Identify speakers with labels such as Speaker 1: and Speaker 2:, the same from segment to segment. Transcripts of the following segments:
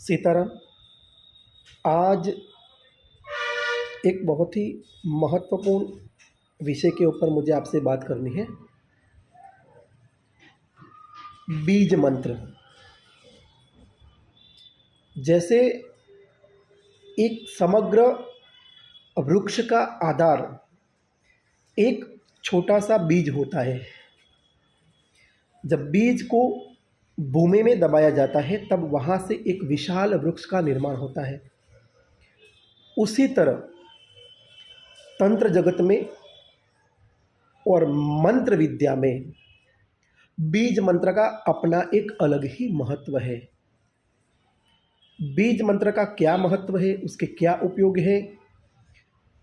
Speaker 1: सीताराम। आज एक बहुत ही महत्वपूर्ण विषय के ऊपर मुझे आपसे बात करनी है। बीज मंत्र। जैसे एक समग्र वृक्ष का आधार एक छोटा सा बीज होता है। जब बीज को भूमि में दबाया जाता है तब वहाँ से एक विशाल वृक्ष का निर्माण होता है। उसी तरह तंत्र जगत में और मंत्र विद्या में बीज मंत्र का अपना एक अलग ही महत्व है। बीज मंत्र का क्या महत्व है, उसके क्या उपयोग है,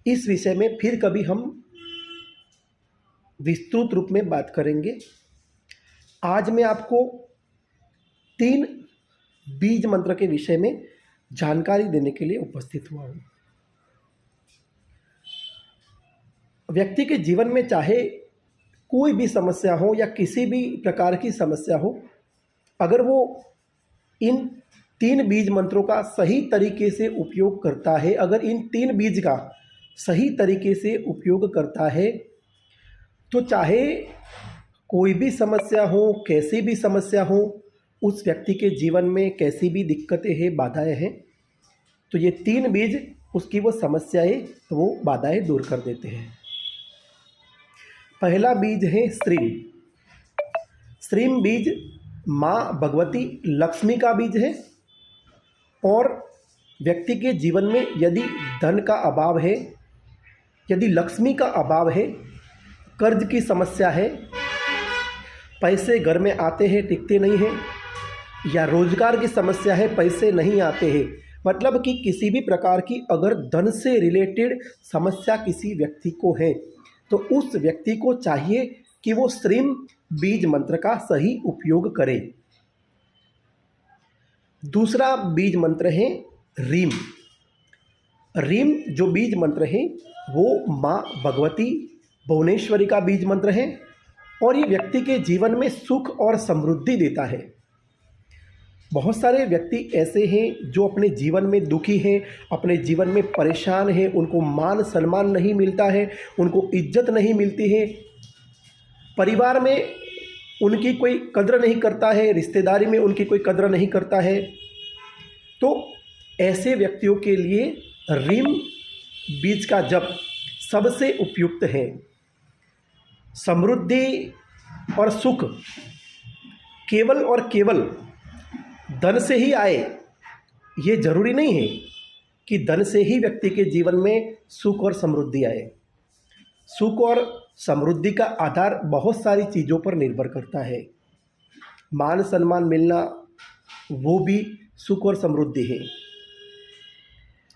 Speaker 1: इस विषय में फिर कभी हम विस्तृत रूप में बात करेंगे। आज मैं आपको 3 बीज मंत्र के विषय में जानकारी देने के लिए उपस्थित हुआ हूँ। व्यक्ति के जीवन में चाहे कोई भी समस्या हो या किसी भी प्रकार की समस्या हो, अगर वो इन 3 बीज मंत्रों का सही तरीके से उपयोग करता है, अगर इन 3 बीज का सही तरीके से उपयोग करता है, तो चाहे कोई भी समस्या हो, कैसी भी समस्या हो, उस व्यक्ति के जीवन में कैसी भी दिक्कतें हैं, बाधाएं हैं, तो ये 3 बीज उसकी वो समस्याएं, वो बाधाएं दूर कर देते हैं। पहला बीज है श्रीम। श्रीम बीज माँ भगवती लक्ष्मी का बीज है और व्यक्ति के जीवन में यदि धन का अभाव है, यदि लक्ष्मी का अभाव है, कर्ज की समस्या है, पैसे घर में आते हैं टिकते नहीं हैं, या रोजगार की समस्या है, पैसे नहीं आते हैं, मतलब कि किसी भी प्रकार की अगर धन से रिलेटेड समस्या किसी व्यक्ति को है, तो उस व्यक्ति को चाहिए कि वो श्रीम बीज मंत्र का सही उपयोग करे। दूसरा बीज मंत्र है रीम। रीम जो बीज मंत्र है वो माँ भगवती भुवनेश्वरी का बीज मंत्र है और ये व्यक्ति के जीवन में सुख और समृद्धि देता है। बहुत सारे व्यक्ति ऐसे हैं जो अपने जीवन में दुखी हैं, अपने जीवन में परेशान हैं, उनको मान सम्मान नहीं मिलता है, उनको इज्जत नहीं मिलती है, परिवार में उनकी कोई कद्र नहीं करता है, रिश्तेदारी में उनकी कोई कद्र नहीं करता है। तो ऐसे व्यक्तियों के लिए रीम बीज का जप सबसे उपयुक्त है। समृद्धि और सुख केवल और केवल धन से ही आए, ये जरूरी नहीं है कि धन से ही व्यक्ति के जीवन में सुख और समृद्धि आए। सुख और समृद्धि का आधार बहुत सारी चीज़ों पर निर्भर करता है। मान सम्मान मिलना वो भी सुख और समृद्धि है,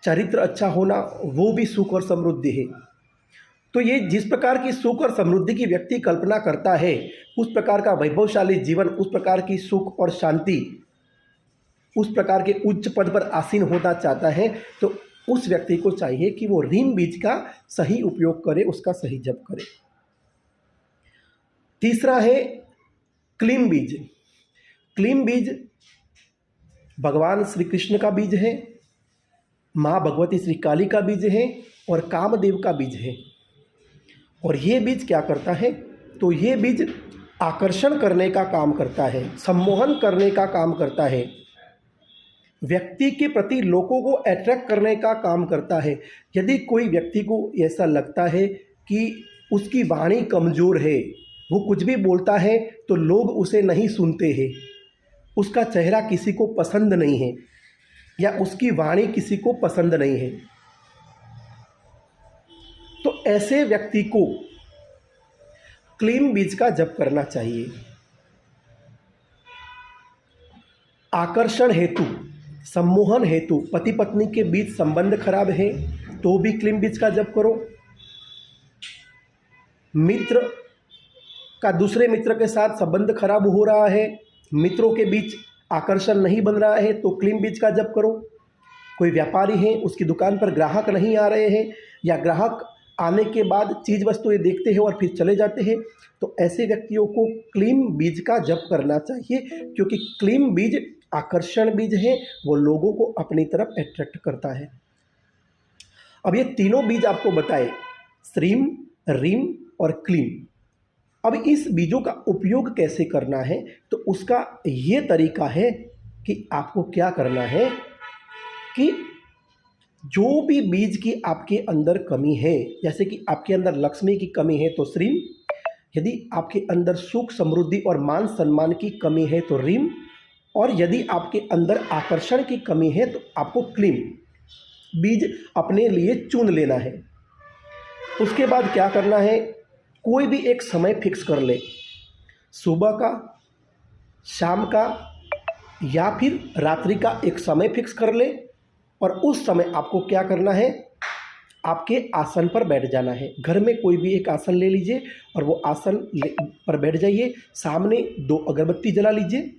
Speaker 1: चरित्र अच्छा होना वो भी सुख और समृद्धि है। तो ये जिस प्रकार की सुख और समृद्धि की व्यक्ति कल्पना करता है, उस प्रकार का वैभवशाली जीवन, उस प्रकार की सुख और शांति, उस प्रकार के उच्च पद पर आसीन होना चाहता है, तो उस व्यक्ति को चाहिए कि वो रीम बीज का सही उपयोग करे, उसका सही जप करे। तीसरा है क्लीम बीज। क्लीम बीज भगवान श्री कृष्ण का बीज है, माँ भगवती श्री काली का बीज है और कामदेव का बीज है। और ये बीज क्या करता है, तो ये बीज आकर्षण करने का काम करता है, सम्मोहन करने का काम करता है, व्यक्ति के प्रति लोगों को अट्रैक्ट करने का काम करता है। यदि कोई व्यक्ति को ऐसा लगता है कि उसकी वाणी कमज़ोर है, वो कुछ भी बोलता है तो लोग उसे नहीं सुनते हैं, उसका चेहरा किसी को पसंद नहीं है या उसकी वाणी किसी को पसंद नहीं है, तो ऐसे व्यक्ति को क्लीम बीज का जप करना चाहिए। आकर्षण हेतु, सम्मोहन हेतु, पति पत्नी के बीच संबंध खराब है तो भी क्लीम बीज का जप करो। मित्र का दूसरे मित्र के साथ संबंध खराब हो रहा है, मित्रों के बीच आकर्षण नहीं बन रहा है, तो क्लीम बीज का जप करो। कोई व्यापारी है, उसकी दुकान पर ग्राहक नहीं आ रहे हैं या ग्राहक आने के बाद चीज़ वस्तुएं देखते हैं और फिर चले जाते हैं, तो ऐसे व्यक्तियों को क्लीम बीज का जप करना चाहिए, क्योंकि क्लीम बीज आकर्षण बीज है, वो लोगों को अपनी तरफ अट्रैक्ट करता है। अब ये तीनों बीज आपको बताए, श्रीम, रीम और क्लीम। अब इस बीजों का उपयोग कैसे करना है, तो उसका ये तरीका है कि आपको क्या करना है कि जो भी बीज की आपके अंदर कमी है, जैसे कि आपके अंदर लक्ष्मी की कमी है तो श्रीम, यदि आपके अंदर सुख समृद्धि और मान सम्मान की कमी है तो रीम, और यदि आपके अंदर आकर्षण की कमी है तो आपको क्लीम बीज अपने लिए चुन लेना है। उसके बाद क्या करना है, कोई भी एक समय फिक्स कर ले, सुबह का, शाम का या फिर रात्रि का एक समय फिक्स कर ले, और उस समय आपको क्या करना है, आपके आसन पर बैठ जाना है। घर में कोई भी एक आसन ले लीजिए और वो आसन पर बैठ जाइए। सामने 2 अगरबत्ती जला लीजिए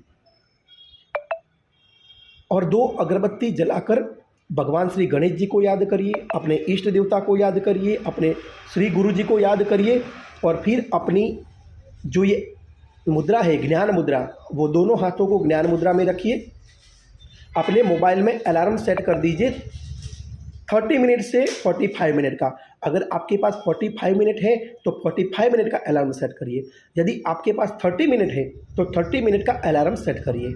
Speaker 1: और 2 अगरबत्ती जलाकर भगवान श्री गणेश जी को याद करिए, अपने इष्ट देवता को याद करिए, अपने श्री गुरु जी को याद करिए, और फिर अपनी जो ये मुद्रा है ज्ञान मुद्रा, वो दोनों हाथों को ज्ञान मुद्रा में रखिए। अपने मोबाइल में अलार्म सेट कर दीजिए 30 मिनट से 45 मिनट का। अगर आपके पास 45 मिनट है तो 45 मिनट का अलार्म सेट करिए। यदि आपके पास 30 मिनट है तो 30 मिनट का अलार्म सेट करिए।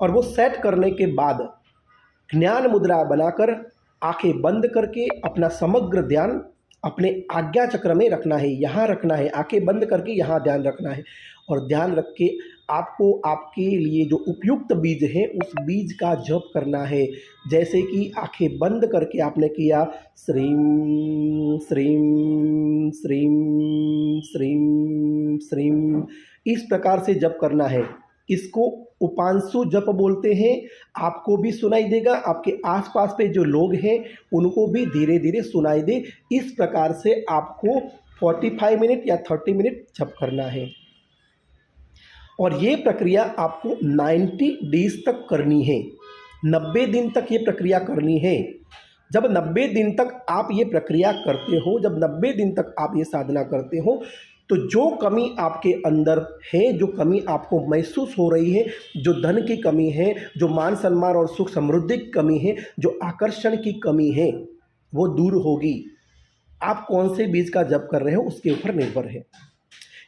Speaker 1: और वो सेट करने के बाद ज्ञान मुद्रा बनाकर आंखें बंद करके अपना समग्र ध्यान अपने आज्ञा चक्र में रखना है, यहाँ रखना है। आंखें बंद करके यहाँ ध्यान रखना है, और ध्यान रख के आपको आपके लिए जो उपयुक्त बीज है उस बीज का जप करना है। जैसे कि आंखें बंद करके आपने किया श्रीम श्रीम श्रीम श्रीम श्रीम, इस प्रकार से जप करना है। इसको उपांशु जप बोलते हैं। आपको भी सुनाई देगा, आपके आसपास पे जो लोग हैं उनको भी धीरे धीरे सुनाई दे। इस प्रकार से आपको 45 मिनट या 30 मिनट जप करना है, और ये प्रक्रिया आपको 90 डेज तक करनी है। 90 दिन तक ये प्रक्रिया करनी है। जब 90 दिन तक आप ये प्रक्रिया करते हो, जब 90 दिन तक आप ये साधना करते हो, तो जो कमी आपके अंदर है, जो कमी आपको महसूस हो रही है, जो धन की कमी है, जो मान सम्मान और सुख समृद्धि की कमी है, जो आकर्षण की कमी है, वो दूर होगी। आप कौन से बीज का जप कर रहे हो उसके ऊपर निर्भर है।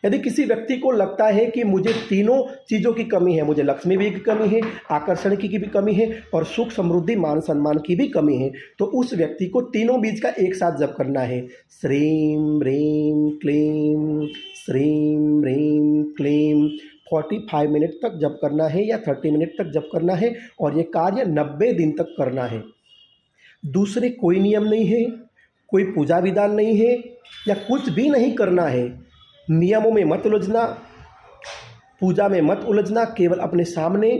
Speaker 1: यदि किसी व्यक्ति को लगता है कि मुझे तीनों चीज़ों की कमी है, मुझे लक्ष्मी भी की कमी है, आकर्षण की भी कमी है और सुख समृद्धि मान सम्मान की भी कमी है, तो उस व्यक्ति को तीनों बीज का एक साथ जप करना है। श्रीम ह्रीम क्लीम, श्रीम ह्रीम क्लीम 45 मिनट तक जप करना है या 30 मिनट तक जप करना है, और ये कार्य 90 दिन तक करना है। दूसरे कोई नियम नहीं है, कोई पूजा विधान नहीं है, या कुछ भी नहीं करना है। नियमों में मत उलझना, पूजा में मत उलझना। केवल अपने सामने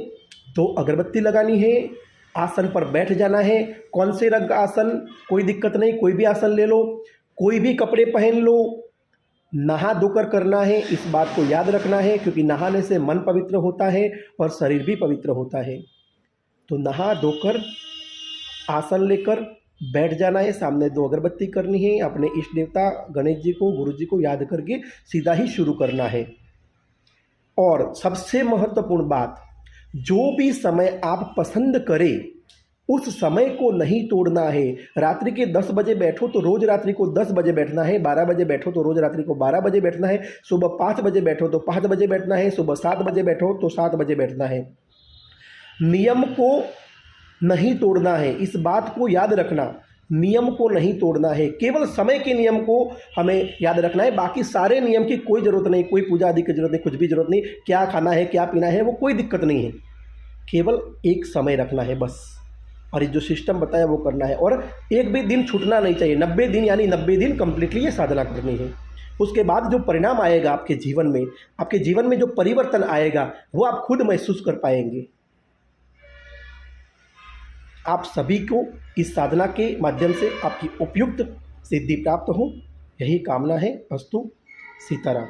Speaker 1: 2 अगरबत्ती लगानी है, आसन पर बैठ जाना है। कौन से रंग का आसन, कोई दिक्कत नहीं, कोई भी आसन ले लो, कोई भी कपड़े पहन लो। नहा धोकर करना है, इस बात को याद रखना है, क्योंकि नहाने से मन पवित्र होता है और शरीर भी पवित्र होता है। तो नहा धोकर आसन लेकर बैठ जाना है, सामने 2 अगरबत्ती करनी है, अपने इष्ट देवता गणेश जी को, गुरु जी को याद करके सीधा ही शुरू करना है। और सबसे महत्वपूर्ण बात, जो भी समय आप पसंद करें उस समय को नहीं तोड़ना है। रात्रि के 10 बजे बैठो तो रोज रात्रि को 10 बजे बैठना है, 12 बजे बैठो तो रोज रात्रि को 12 बजे बैठना है, सुबह 5 बजे बैठो तो 5 बजे बैठना है, सुबह 7 बजे बैठो तो 7 बजे बैठना है। नियम को नहीं तोड़ना है, इस बात को याद रखना। नियम को नहीं तोड़ना है, केवल समय के नियम को हमें याद रखना है। बाकी सारे नियम की कोई ज़रूरत नहीं, कोई पूजा आदि की जरूरत नहीं, कुछ भी जरूरत नहीं। क्या खाना है, क्या पीना है, वो कोई दिक्कत नहीं है। केवल एक समय रखना है बस, और ये जो सिस्टम बताया वो करना है। और एक भी दिन छूटना नहीं चाहिए। 90 दिन यानी 90 दिन कंप्लीटली ये साधना करनी है। उसके बाद जो परिणाम आएगा आपके जीवन में जो परिवर्तन आएगा वो आप खुद महसूस कर पाएंगे। आप सभी को इस साधना के माध्यम से आपकी उपयुक्त सिद्धि प्राप्त हो, यही कामना है। अस्तु। सीताराम।